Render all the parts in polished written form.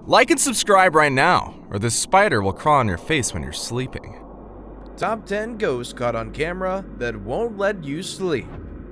Like and subscribe right now, or this spider will crawl on your face when you're sleeping. Top 10 ghosts caught on camera that won't let you sleep.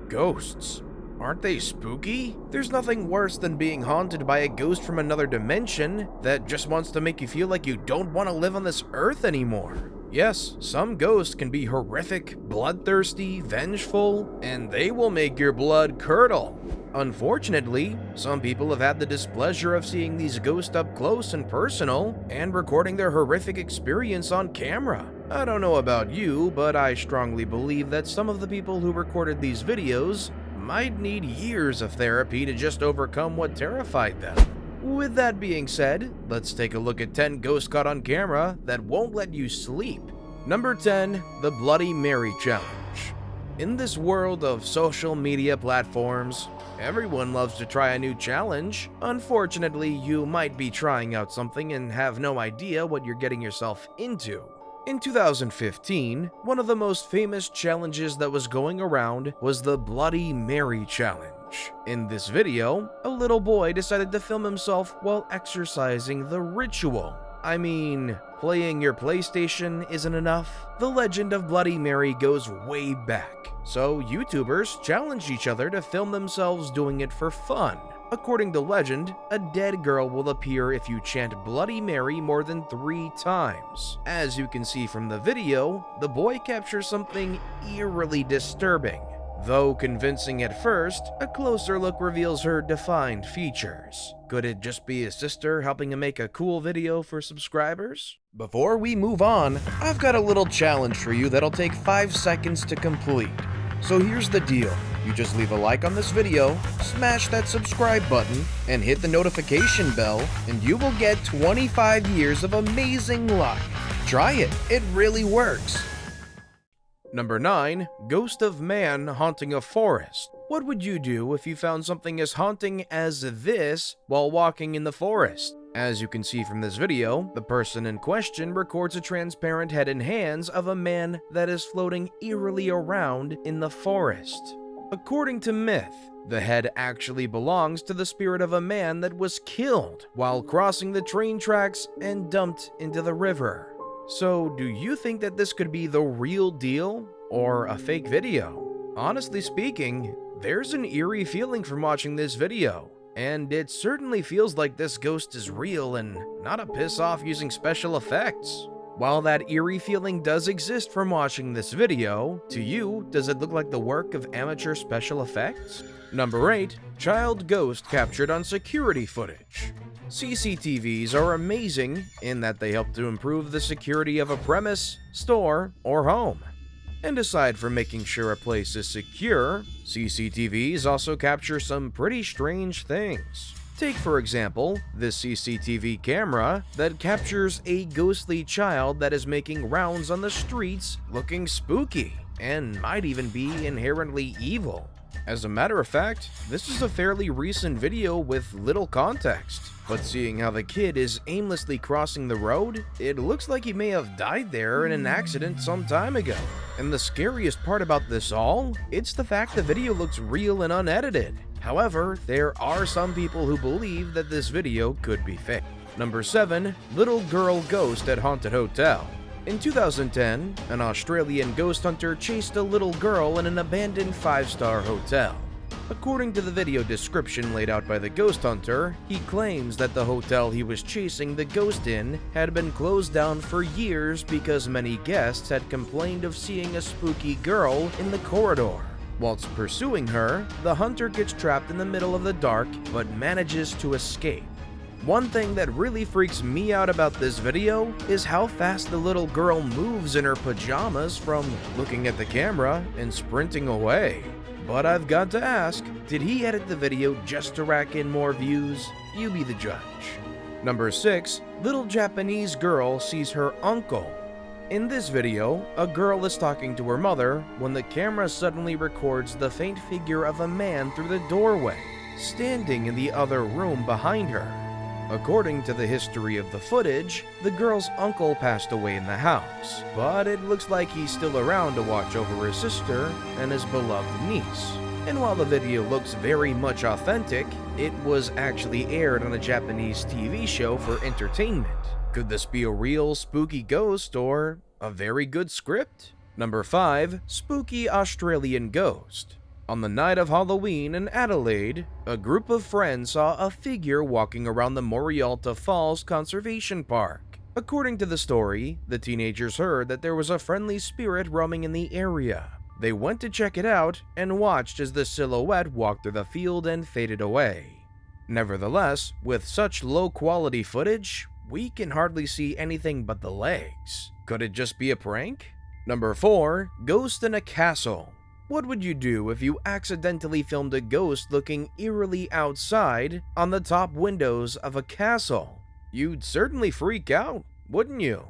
Ghosts. Aren't they spooky? There's nothing worse than being haunted by a ghost from another dimension that just wants to make you feel like you don't want to live on this earth anymore. Yes, some ghosts can be horrific, bloodthirsty, vengeful, and they will make your blood curdle. Unfortunately, some people have had the displeasure of seeing these ghosts up close and personal and recording their horrific experience on camera. I don't know about you, but I strongly believe that some of the people who recorded these videos might need years of therapy to just overcome what terrified them. With that being said, let's take a look at 10 ghosts caught on camera that won't let you sleep. Number 10, the Bloody Mary Challenge. In this world of social media platforms, everyone loves to try a new challenge. Unfortunately, you might be trying out something and have no idea what you're getting yourself into. In 2015, one of the most famous challenges that was going around was the Bloody Mary Challenge. In this video, a little boy decided to film himself while exercising the ritual. I mean, playing your PlayStation isn't enough. The legend of Bloody Mary goes way back, so YouTubers challenged each other to film themselves doing it for fun. According to legend, a dead girl will appear if you chant Bloody Mary more than 3 times. As you can see from the video, the boy captures something eerily disturbing. Though convincing at first, a closer look reveals her defined features. Could it just be his sister helping him make a cool video for subscribers? Before we move on, I've got a little challenge for you that'll take 5 seconds to complete. So here's the deal. You just leave a like on this video, smash that subscribe button, and hit the notification bell, and you will get 25 years of amazing luck. Try it, it really works. Number 9, Ghost of Man Haunting a Forest. What would you do if you found something as haunting as this while walking in the forest? As you can see from this video, the person in question records a transparent head and hands of a man that is floating eerily around in the forest. According to myth, the head actually belongs to the spirit of a man that was killed while crossing the train tracks and dumped into the river. So, do you think that this could be the real deal or a fake video? Honestly speaking, there's an eerie feeling from watching this video, and it certainly feels like this ghost is real and not a piss off using special effects. While that eerie feeling does exist from watching this video, to you, does it look like the work of amateur special effects? Number 8, Child Ghost Captured on Security Footage. CCTVs are amazing in that they help to improve the security of a premise, store, or home. And aside from making sure a place is secure, CCTVs also capture some pretty strange things. Take, for example, this CCTV camera that captures a ghostly child that is making rounds on the streets looking spooky and might even be inherently evil. As a matter of fact, this is a fairly recent video with little context, but seeing how the kid is aimlessly crossing the road, it looks like he may have died there in an accident some time ago. And the scariest part about this all, it's the fact the video looks real and unedited. However, there are some people who believe that this video could be fake. Number 7, Little Girl Ghost at Haunted Hotel. In 2010, an Australian ghost hunter chased a little girl in an abandoned 5-star hotel. According to the video description laid out by the ghost hunter, he claims that the hotel he was chasing the ghost in had been closed down for years because many guests had complained of seeing a spooky girl in the corridor. Whilst pursuing her, the hunter gets trapped in the middle of the dark but manages to escape. One thing that really freaks me out about this video is how fast the little girl moves in her pajamas from looking at the camera and sprinting away. But I've got to ask, did he edit the video just to rack in more views? You be the judge. Number 6, Little Japanese Girl Sees Her Uncle. In this video, a girl is talking to her mother when the camera suddenly records the faint figure of a man through the doorway, standing in the other room behind her. According to the history of the footage, the girl's uncle passed away in the house, but it looks like he's still around to watch over his sister and his beloved niece. And while the video looks very much authentic, it was actually aired on a Japanese TV show for entertainment. Could this be a real spooky ghost or a very good script? Number 5. Spooky Australian Ghost. On the night of Halloween in Adelaide, a group of friends saw a figure walking around the Morialta Falls Conservation Park. According to the story, the teenagers heard that there was a friendly spirit roaming in the area. They went to check it out and watched as the silhouette walked through the field and faded away. Nevertheless, with such low-quality footage, we can hardly see anything but the legs. Could it just be a prank? Number 4. Ghost in a Castle. What would you do if you accidentally filmed a ghost looking eerily outside on the top windows of a castle? You'd certainly freak out, wouldn't you?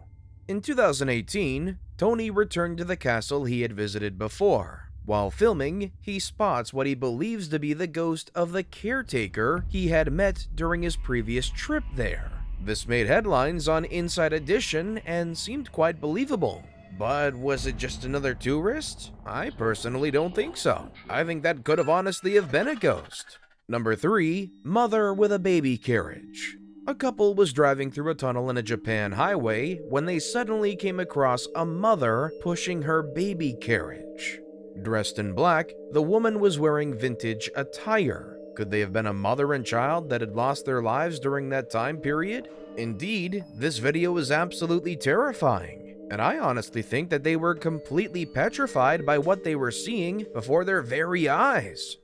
In 2018, Tony returned to the castle he had visited before. While filming, he spots what he believes to be the ghost of the caretaker he had met during his previous trip there. This made headlines on Inside Edition and seemed quite believable. But was it just another tourist? I personally don't think so. I think that could have honestly have been a ghost. Number 3. Mother with a baby carriage. A couple was driving through a tunnel in a Japan highway when they suddenly came across a mother pushing her baby carriage. Dressed in black, the woman was wearing vintage attire. Could they have been a mother and child that had lost their lives during that time period? Indeed, this video is absolutely terrifying. And I honestly think that they were completely petrified by what they were seeing before their very eyes.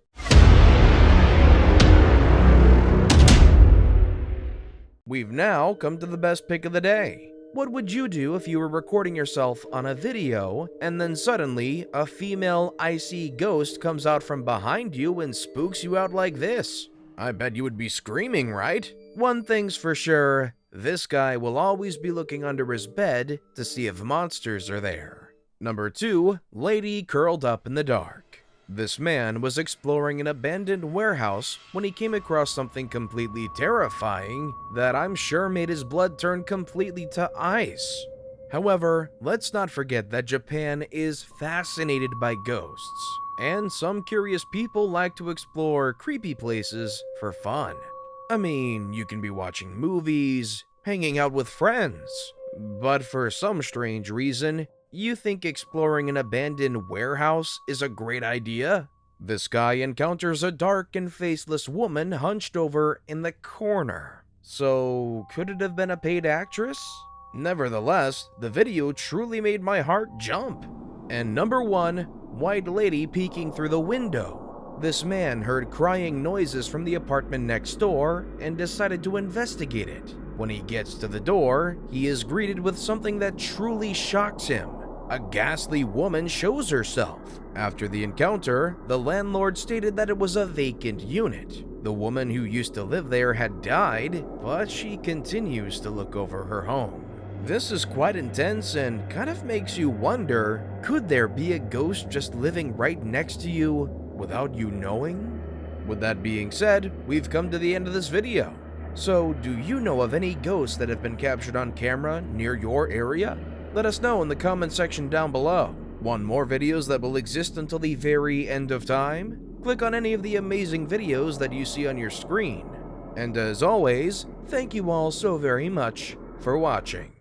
We've now come to the best pick of the day. What would you do if you were recording yourself on a video, and then suddenly a female icy ghost comes out from behind you and spooks you out like this? I bet you would be screaming, right? One thing's for sure. This guy will always be looking under his bed to see if monsters are there. Number 2. Lady curled up in the dark. This man was exploring an abandoned warehouse when he came across something completely terrifying that I'm sure made his blood turn completely to ice. However, let's not forget that Japan is fascinated by ghosts, and some curious people like to explore creepy places for fun. I mean, you can be watching movies, hanging out with friends, but for some strange reason, you think exploring an abandoned warehouse is a great idea? This guy encounters a dark and faceless woman hunched over in the corner. So, could it have been a paid actress? Nevertheless, the video truly made my heart jump. And number 1, white lady peeking through the window. This man heard crying noises from the apartment next door and decided to investigate it. When he gets to the door, he is greeted with something that truly shocks him. A ghastly woman shows herself. After the encounter, the landlord stated that it was a vacant unit. The woman who used to live there had died, but she continues to look over her home. This is quite intense and kind of makes you wonder, could there be a ghost just living right next to you without you knowing? With that being said, we've come to the end of this video. So, do you know of any ghosts that have been captured on camera near your area? Let us know in the comment section down below. Want more videos that will exist until the very end of time? Click on any of the amazing videos that you see on your screen. And as always, thank you all so very much for watching.